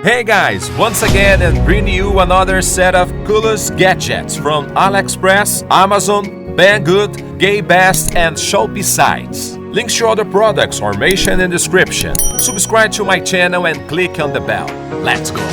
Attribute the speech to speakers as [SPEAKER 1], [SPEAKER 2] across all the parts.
[SPEAKER 1] Hey guys, once again and bringing you another set of coolest gadgets from Aliexpress, Amazon, Banggood, GayBest and Shopee sites. Links to other products are mentioned in the description. Subscribe to my channel and click on the bell. Let's go!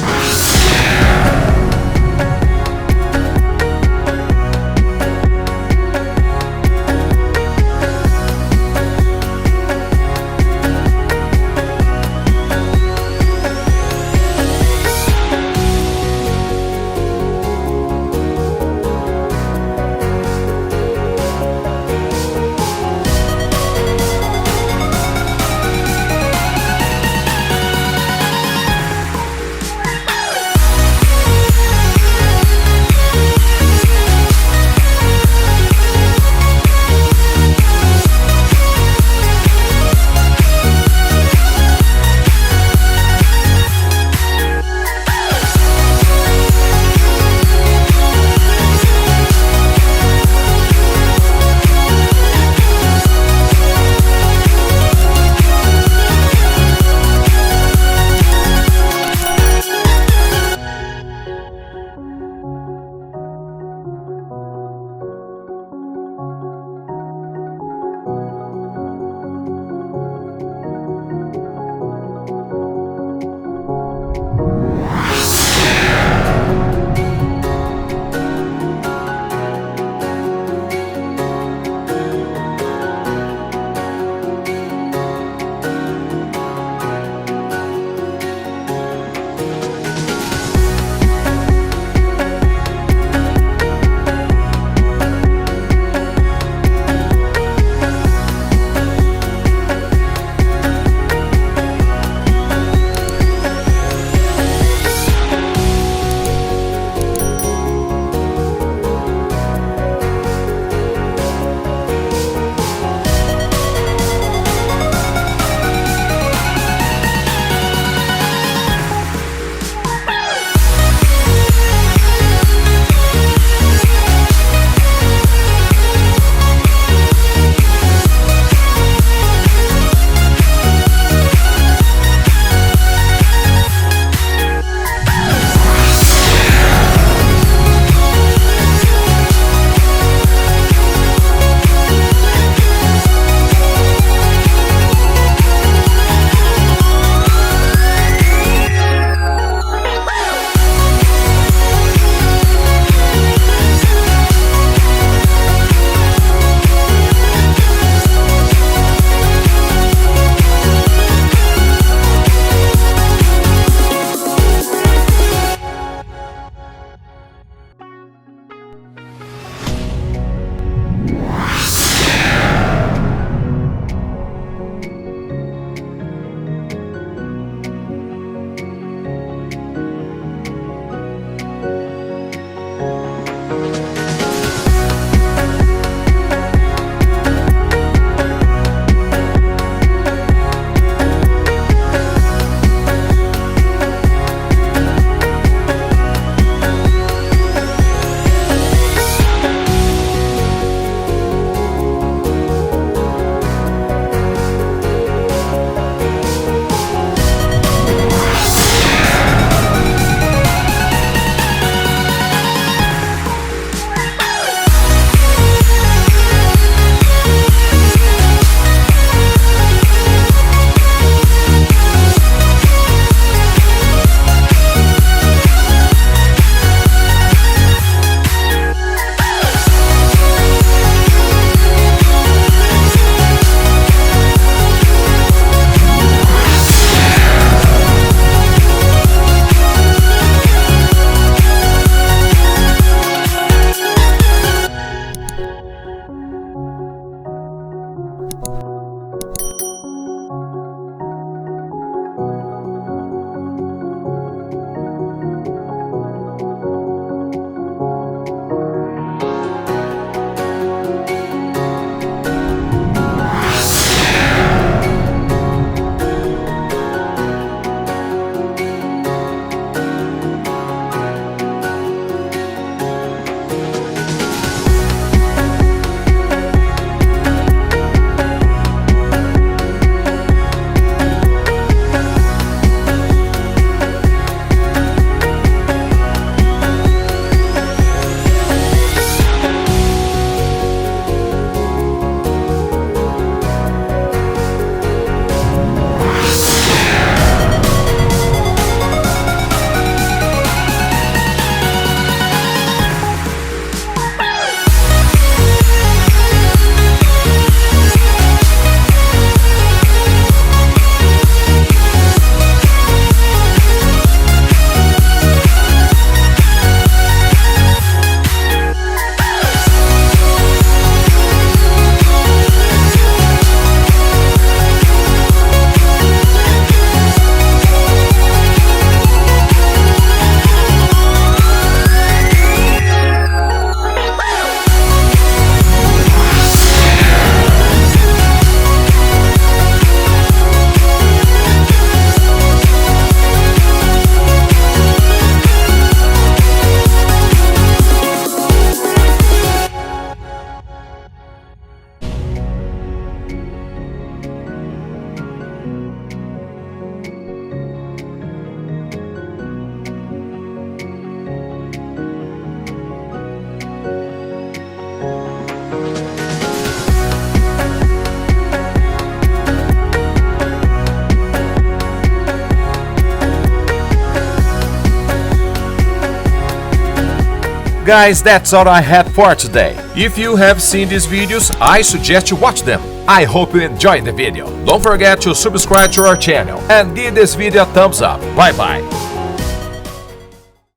[SPEAKER 1] guys, that's all I had for today. If you have seen these videos, I suggest you watch them. I hope you enjoyed the video. Don't forget to subscribe to our channel and give this video a thumbs up. Bye bye.